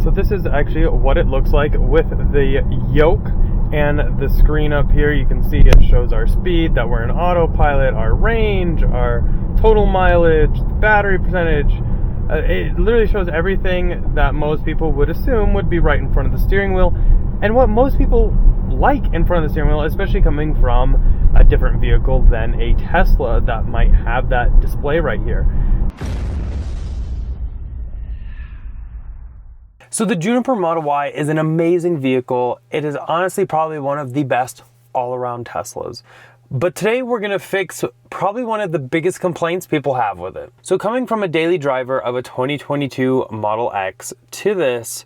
So this is actually what it looks like with the yoke and the screen up here. You can see it shows our speed, that we're in autopilot, our range, our total mileage, the battery percentage. It literally shows everything that most people would assume would be right in front of the steering wheel, and what most people like in front of the steering wheel, especially coming from a different vehicle than a Tesla that might have that display right here. So the Juniper Model Y is an amazing vehicle. It is honestly probably one of the best all-around Teslas. But today we're gonna fix probably one of the biggest complaints people have with it. So coming from a daily driver of a 2022 Model X to this,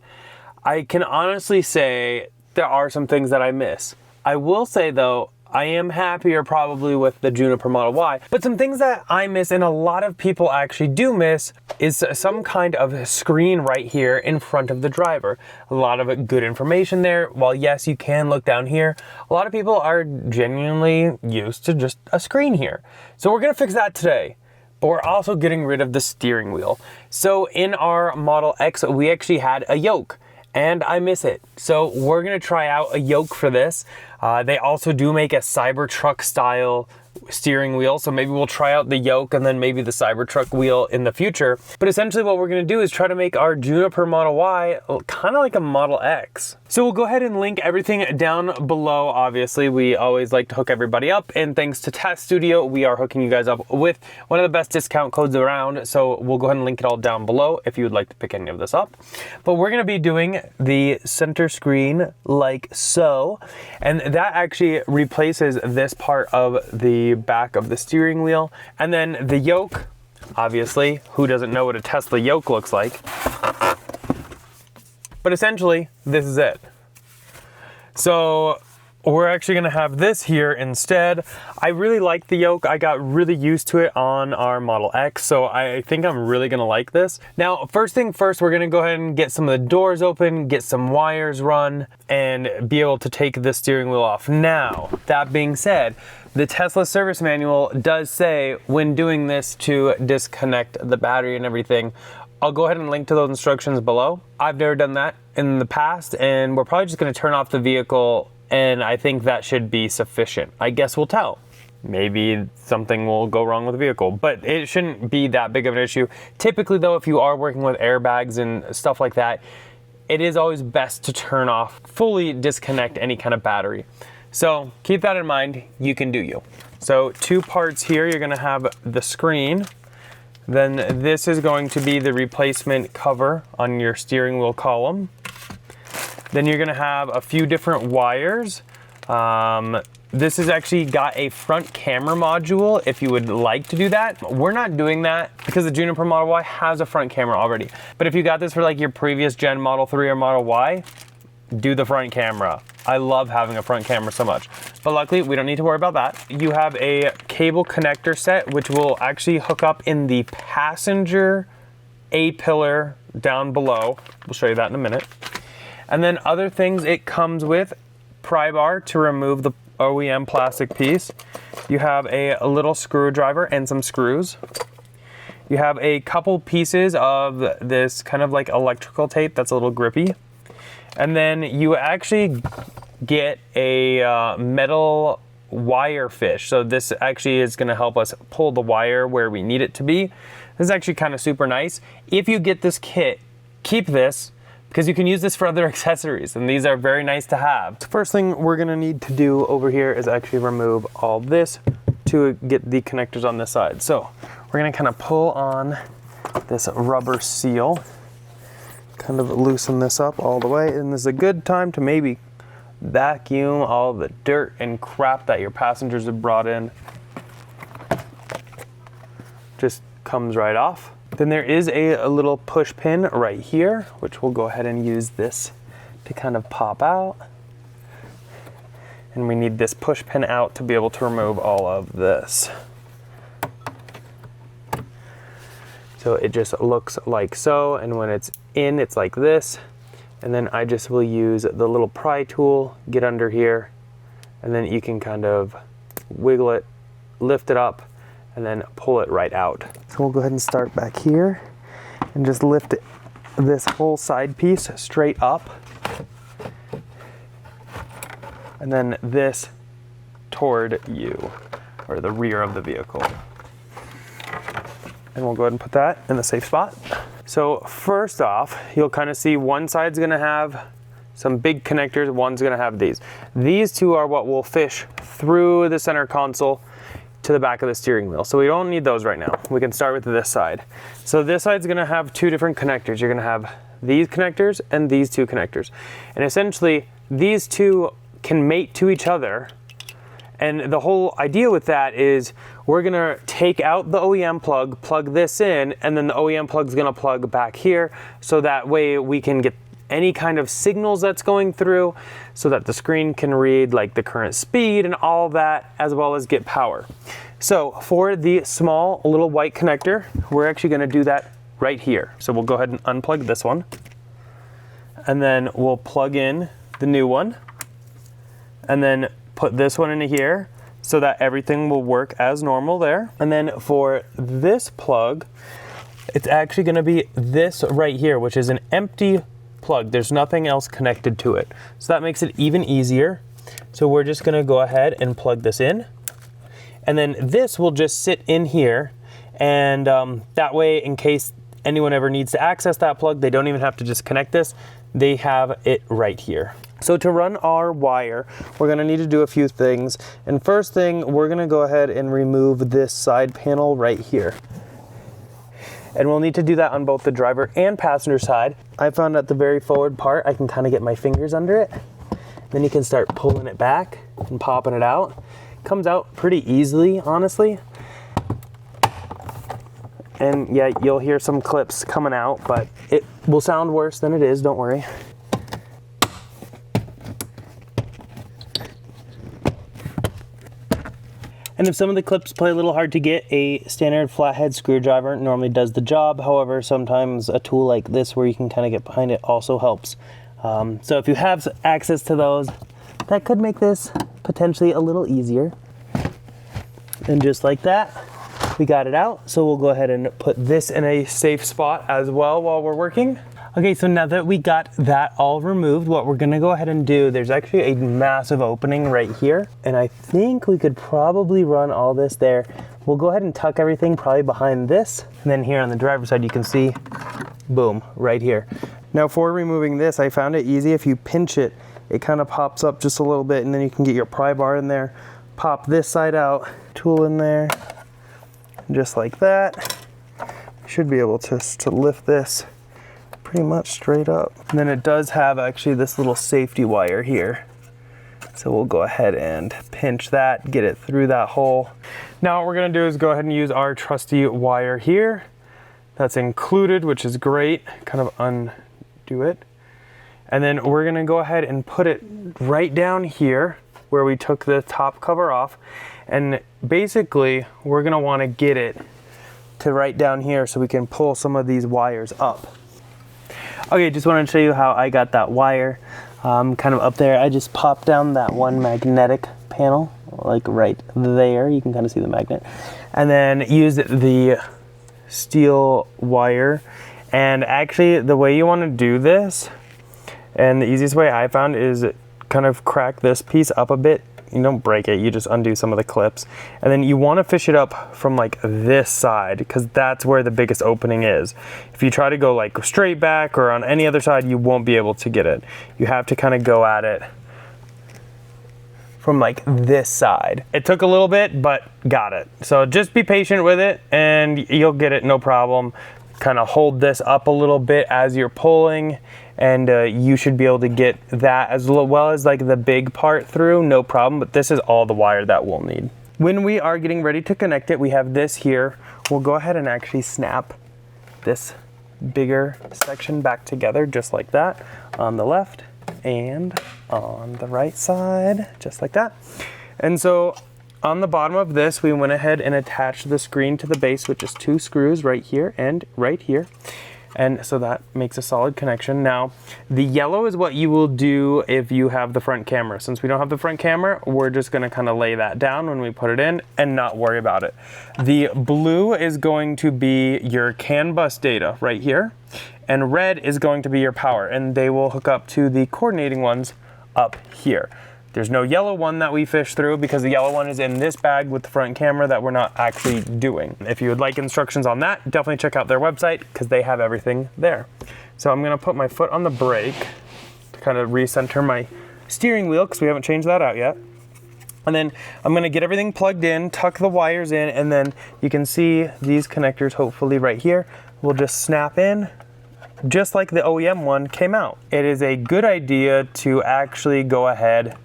I can honestly say there are some things that I miss. I will say though, I am happier probably with the Juniper Model Y, but some things that I miss and a lot of people actually do miss is some kind of screen right here in front of the driver. A lot of good information there. While yes, you can look down here, a lot of people are genuinely used to just a screen here. So we're gonna fix that today. But we're also getting rid of the steering wheel. So in our Model X, we actually had a yoke, and I miss it. So we're gonna try out a yoke for this. They also do make a Cybertruck style steering wheel, so maybe we'll try out the yoke and then maybe the Cybertruck wheel in the future. But essentially what we're gonna do is try to make our Juniper Model Y kind of like a Model X. So we'll go ahead and link everything down below. Obviously, we always like to hook everybody up, and thanks to Test Studio, we are hooking you guys up with one of the best discount codes around. So we'll go ahead and link it all down below if you would like to pick any of this up. But we're gonna be doing the center screen like so, and that actually replaces this part of the back of the steering wheel. And then the yoke, obviously, who doesn't know what a Tesla yoke looks like? But essentially, this is it. So we're actually gonna have this here instead. I really like the yoke. I got really used to it on our Model X, so I think I'm really gonna like this. Now, first thing first, we're gonna go ahead and get some of the doors open, get some wires run, and be able to take the steering wheel off. Now, that being said, the Tesla service manual does say when doing this to disconnect the battery and everything. I'll go ahead and link to those instructions below. I've never done that in the past, and we're probably just gonna turn off the vehicle, and I think that should be sufficient. I guess we'll tell. Maybe something will go wrong with the vehicle, but it shouldn't be that big of an issue. Typically though, if you are working with airbags and stuff like that, it is always best to turn off, fully disconnect any kind of battery. So keep that in mind, you can do you. So two parts here, you're gonna have the screen, then this is going to be the replacement cover on your steering wheel column. Then you're gonna have a few different wires. This has actually got a front camera module if you would like to do that. We're not doing that because the Juniper Model Y has a front camera already. But if you got this for like your previous gen Model 3 or Model Y, do the front camera. I love having a front camera so much. But luckily, we don't need to worry about that. You have a cable connector set, which will actually hook up in the passenger A-pillar down below. We'll show you that in a minute. And then other things it comes with, pry bar to remove the OEM plastic piece. You have a little screwdriver and some screws. You have a couple pieces of this kind of like electrical tape that's a little grippy. And then you actually get a metal wire fish. So this actually is gonna help us pull the wire where we need it to be. This is actually kind of super nice. If you get this kit, keep this, because you can use this for other accessories, and these are very nice to have. The first thing we're gonna need to do over here is actually remove all this to get the connectors on this side. So we're gonna kind of pull on this rubber seal, kind of loosen this up all the way, and this is a good time to maybe vacuum all the dirt and crap that your passengers have brought in. Just comes right off. Then there is a little push pin right here, which we'll go ahead and use this to kind of pop out. And we need this push pin out to be able to remove all of this. So it just looks like so, and when it's in, it's like this. And then I just will use the little pry tool, get under here, and then you can kind of wiggle it, lift it up, and then pull it right out. So we'll go ahead and start back here and just lift it this whole side piece straight up, and then this toward you, or the rear of the vehicle. And we'll go ahead and put that in the safe spot. So first off, you'll kind of see one side's gonna have some big connectors, one's gonna have these. These two are what will fish through the center console to the back of the steering wheel. So we don't need those right now. We can start with this side. So this side's gonna have two different connectors. You're gonna have these connectors and these two connectors. And essentially, these two can mate to each other. And the whole idea with that is we're gonna take out the OEM plug, plug this in, and then the OEM plug's gonna plug back here, so that way we can get any kind of signals that's going through, so that the screen can read like the current speed and all that, as well as get power. So for the small little white connector, we're actually gonna do that right here. So we'll go ahead and unplug this one, and then we'll plug in the new one, and then put this one into here so that everything will work as normal there. And then for this plug, it's actually gonna be this right here, which is an empty plug. There's nothing else connected to it. So that makes it even easier. So we're just gonna go ahead and plug this in. And then this will just sit in here. And that way, in case anyone ever needs to access that plug, they don't even have to just connect this. They have it right here. So to run our wire, we're gonna need to do a few things. And first thing, we're gonna go ahead and remove this side panel right here. And we'll need to do that on both the driver and passenger side. I found at the very forward part, I can kind of get my fingers under it. Then you can start pulling it back and popping it out. Comes out pretty easily, honestly. And yeah, you'll hear some clips coming out, but it will sound worse than it is, don't worry. And if some of the clips play a little hard to get, a standard flathead screwdriver normally does the job. However, sometimes a tool like this where you can kind of get behind it also helps. So if you have access to those, that could make this potentially a little easier. And just like that, we got it out. So we'll go ahead and put this in a safe spot as well while we're working. Okay, so now that we got that all removed, what we're gonna go ahead and do, there's actually a massive opening right here, and I think we could probably run all this there. We'll go ahead and tuck everything probably behind this, and then here on the driver's side you can see, boom, right here. Now for removing this, I found it easy. If you pinch it, it kind of pops up just a little bit, and then you can get your pry bar in there, pop this side out, tool in there, just like that. You should be able to lift this pretty much straight up. And then it does have actually this little safety wire here. So we'll go ahead and pinch that, get it through that hole. Now what we're gonna do is go ahead and use our trusty wire here. That's included, which is great. Kind of undo it. And then we're gonna go ahead and put it right down here where we took the top cover off. And basically, we're gonna wanna get it to right down here so we can pull some of these wires up. Okay, just wanted to show you how I got that wire kind of up there. I just popped down that one magnetic panel, like right there. You can kind of see the magnet. And then used the steel wire. And actually, the way you want to do this, and the easiest way I found is kind of crack this piece up a bit. You don't break it, you just undo some of the clips. And then you want to fish it up from like this side, because that's where the biggest opening is. If you try to go like straight back or on any other side, you won't be able to get it. You have to kind of go at it from like this side. It took a little bit, but got it. So just be patient with it and you'll get it, no problem. Kind of hold this up a little bit as you're pulling, and you should be able to get that as well as like the big part through, no problem. But this is all the wire that we'll need. When we are getting ready to connect it, we have this here. We'll go ahead and actually snap this bigger section back together just like that on the left and on the right side, just like that. And so on the bottom of this, we went ahead and attached the screen to the base with just 2 screws right here and right here. And so that makes a solid connection. Now, the yellow is what you will do if you have the front camera. Since we don't have the front camera, we're just gonna kind of lay that down when we put it in and not worry about it. The blue is going to be your CAN bus data right here. and red is going to be your power, and they will hook up to the coordinating ones up here. There's no yellow one that we fish through because the yellow one is in this bag with the front camera that we're not actually doing. If you would like instructions on that, definitely check out their website because they have everything there. So I'm gonna put my foot on the brake to kind of recenter my steering wheel because we haven't changed that out yet. And then I'm gonna get everything plugged in, tuck the wires in, and then you can see these connectors hopefully right here will just snap in just like the OEM one came out. It is a good idea to actually go ahead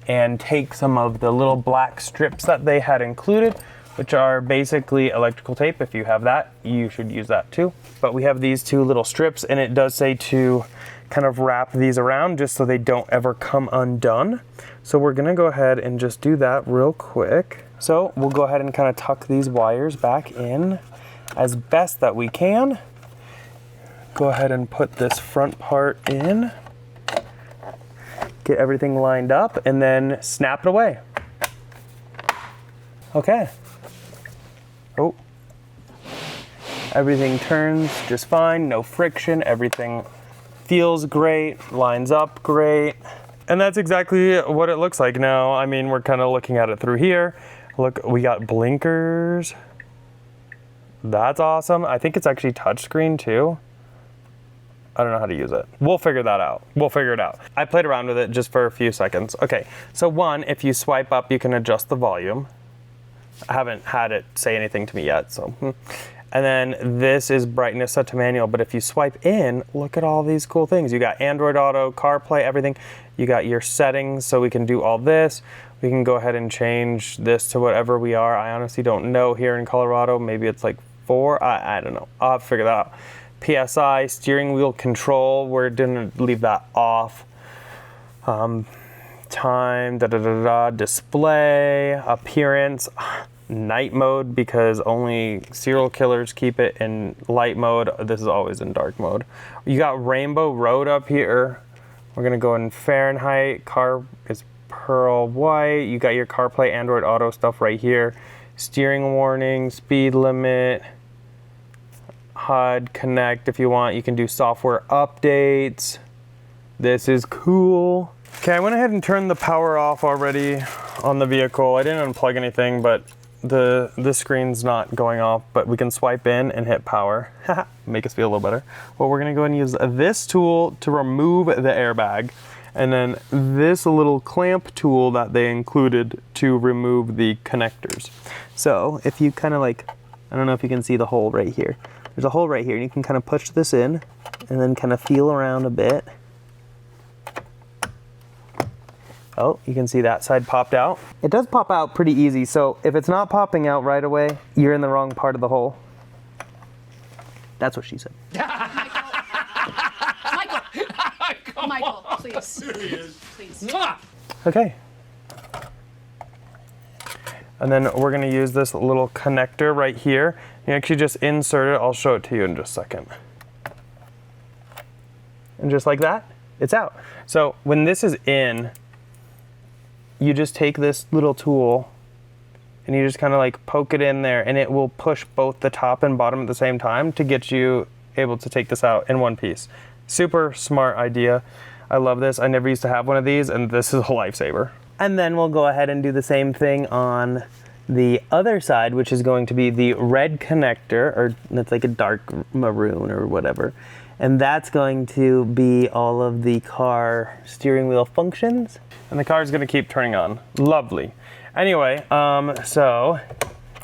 and take some of the little black strips that they had included, which are basically electrical tape. If you have that, you should use that too. But we have these two little strips, and it does say to kind of wrap these around just so they don't ever come undone. So we're gonna go ahead and just do that real quick. So we'll go ahead and kind of tuck these wires back in as best that we can. Go ahead and put this front part in. Get everything lined up and then snap it away. Okay. Oh. Everything turns just fine, no friction, everything feels great, lines up great. And that's exactly what it looks like now. I mean, we're kind of looking at it through here. Look, we got blinkers. That's awesome. I think it's actually touchscreen too. I don't know how to use it. We'll figure that out. We'll figure it out. I played around with it just for a few seconds. Okay, so one, if you swipe up, you can adjust the volume. I haven't had it say anything to me yet, so. And then this is brightness set to manual, but if you swipe in, look at all these cool things. You got Android Auto, CarPlay, everything. You got your settings, so we can do all this. We can go ahead and change this to whatever we are. I honestly don't know here in Colorado. Maybe it's like 4, I don't know. I'll have to figure that out. PSI, steering wheel control, we're gonna leave that off. Time, display, appearance, night mode because only serial killers keep it in light mode. This is always in dark mode. You got Rainbow Road up here. We're gonna go in Fahrenheit. Car is pearl white. You got your CarPlay, Android Auto stuff right here. Steering warning, speed limit, HUD, connect if you want. You can do software updates. This is cool. Okay, I went ahead and turned the power off already on the vehicle. I didn't unplug anything, but the screen's not going off, but we can swipe in and hit power. Make us feel a little better. Well, we're gonna go ahead and use this tool to remove the airbag, and then this little clamp tool that they included to remove the connectors. So if you kind of like, I don't know if you can see the hole right here. There's a hole right here, and you can kind of push this in and then kind of feel around a bit. Oh, you can see that side popped out. It does pop out pretty easy, so if it's not popping out right away, you're in the wrong part of the hole. That's what she said. Michael, please. Please. Okay. And then we're gonna use this little connector right here. You actually just insert it. I'll show it to you in just a second. And just like that, it's out. So when this is in, you just take this little tool and you just kind of like poke it in there, and it will push both the top and bottom at the same time to get you able to take this out in one piece. Super smart idea. I love this. I never used to have one of these, and this is a lifesaver. And then we'll go ahead and do the same thing on the other side, which is going to be the red connector, or it's like a dark maroon or whatever. And that's going to be all of the car steering wheel functions. And the car is going to keep turning on. Lovely. Anyway, so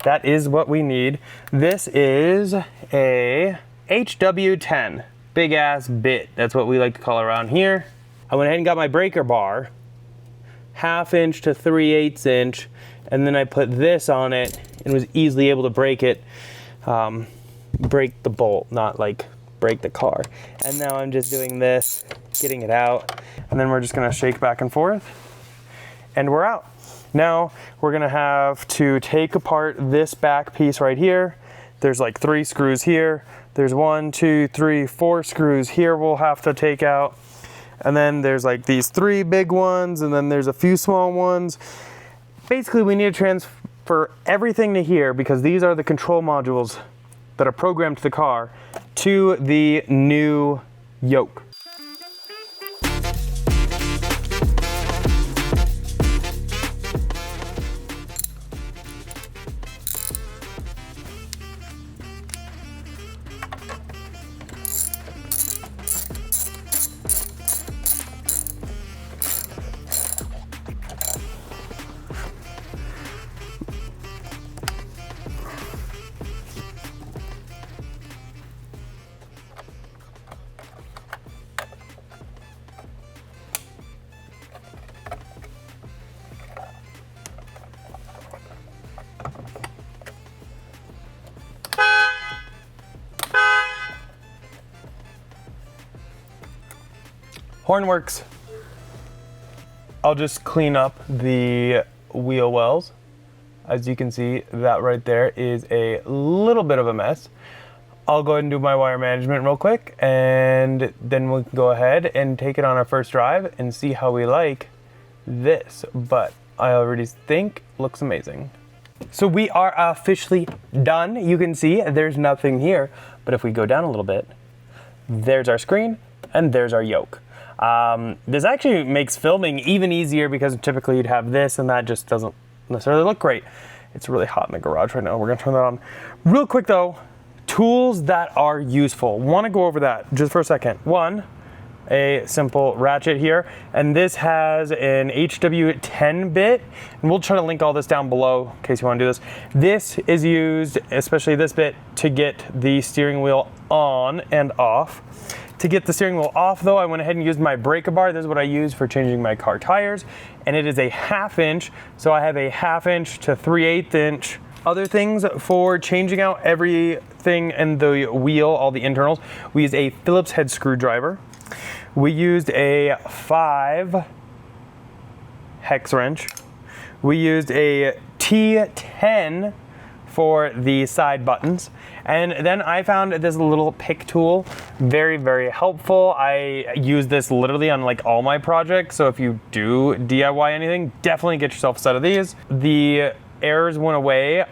that is what we need. this is a HW10, big ass bit. That's what we like to call around here. I went ahead and got my breaker bar, 1/2 inch to 3/8 inch, and then I put this on it and was easily able to break it, break the bolt, not like break the car. And now I'm just doing this, getting it out, and then we're just gonna shake back and forth, and we're out. Now we're gonna have to take apart this back piece right here. There's like 3 screws here. There's 1, 2, 3, 4 screws here we'll have to take out. And then there's like these 3 big ones, and then there's a few small ones. Basically, we need to transfer everything to here because these are the control modules that are programmed to the car to the new yoke. Horn works. I'll just clean up the wheel wells. As you can see, that right there is a little bit of a mess. I'll go ahead and do my wire management real quick, and then we can go ahead and take it on our first drive and see how we like this. But I already think looks amazing. So we are officially done. You can see there's nothing here, but if we go down a little bit, there's our screen and there's our yoke. This actually makes filming even easier because typically you'd have this and that just doesn't necessarily look great. It's really hot in the garage right now. We're gonna turn that on. Real quick though, tools that are useful. Wanna go over that just for a second. One, a simple ratchet here, and this has an HW 10 bit, and we'll try to link all this down below in case you wanna do this. This is used, especially this bit, to get the steering wheel on and off. To get the steering wheel off though, I went ahead and used my breaker bar. This is what I use for changing my car tires. And it is a 1/2 inch. So I have a 1/2 inch to 3/8 inch. Other things for changing out everything in the wheel, all the internals, we use a Phillips head screwdriver. We used a 5 hex wrench. We used a T10 for the side buttons. And then I found this little pick tool very, very helpful. I use this literally on like all my projects. So if you do DIY anything, definitely get yourself a set of these. The errors went away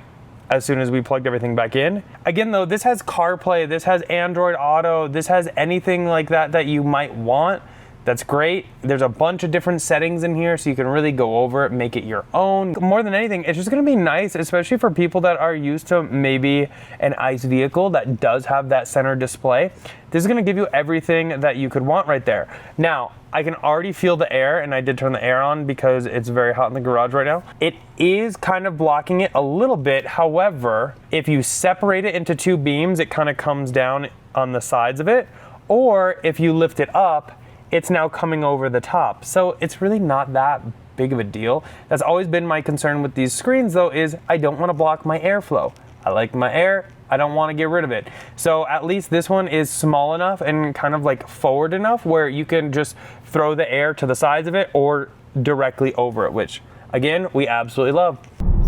as soon as we plugged everything back in. Again though, this has CarPlay, this has Android Auto, this has anything like that that you might want. That's great. There's a bunch of different settings in here so you can really go over it, make it your own. More than anything, it's just gonna be nice, especially for people that are used to maybe an ICE vehicle that does have that center display. This is gonna give you everything that you could want right there. Now, I can already feel the air, and I did turn the air on because it's very hot in the garage right now. It is kind of blocking it a little bit. However, if you separate it into 2 beams, it kind of comes down on the sides of it. Or if you lift it up, it's now coming over the top. So it's really not that big of a deal. That's always been my concern with these screens though, is I don't wanna block my airflow. I like my air, I don't wanna get rid of it. So at least this one is small enough and kind of like forward enough where you can just throw the air to the sides of it or directly over it, which again, we absolutely love.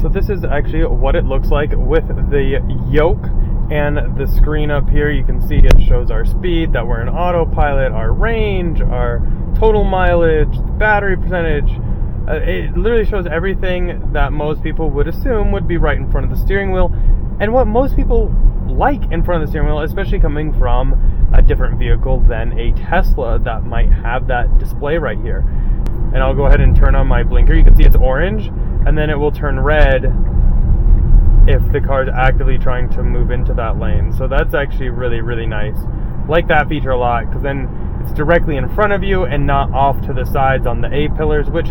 So this is actually what it looks like with the yoke. And the screen up here, you can see it shows our speed, that we're in autopilot, our range, our total mileage, the battery percentage. It literally shows everything that most people would assume would be right in front of the steering wheel, and what most people like in front of the steering wheel, especially coming from a different vehicle than a Tesla that might have that display right here. And I'll go ahead and turn on my blinker. You can see it's orange, and then it will turn red if the car is actively trying to move into that lane. So that's actually really, really nice. Like that feature a lot, because then it's directly in front of you and not off to the sides on the A-pillars, which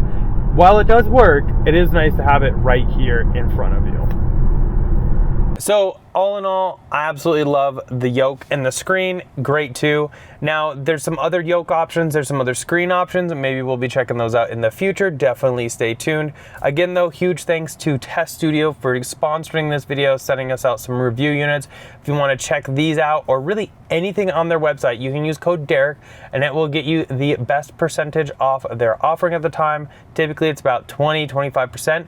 while it does work, it is nice to have it right here in front of you. So all in all, I absolutely love the yoke, and the screen, great too. Now there's some other yoke options, there's some other screen options, and maybe we'll be checking those out in the future. Definitely stay tuned. Again though, huge thanks to Test Studio for sponsoring this video, sending us out some review units. If you want to check these out, or really anything on their website, you can use code Derek and it will get you the best percentage off their offering at the time. Typically it's about 20-25%.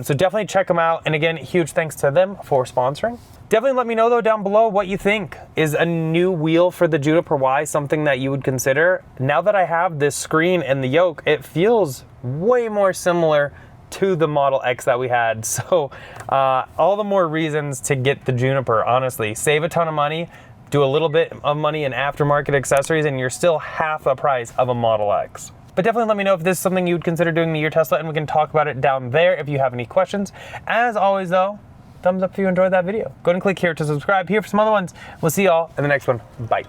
So definitely check them out. And again, huge thanks to them for sponsoring. Definitely let me know though down below what you think. Is a new wheel for the Juniper Y something that you would consider? Now that I have this screen and the yoke, it feels way more similar to the Model X that we had. So all the more reasons to get the Juniper, honestly. Save a ton of money, do a little bit of money in aftermarket accessories, and you're still half the price of a Model X. But definitely let me know if this is something you would consider doing to your Tesla, and we can talk about it down there if you have any questions. As always though, thumbs up if you enjoyed that video. Go ahead and click here to subscribe here for some other ones. We'll see y'all in the next one. Bye.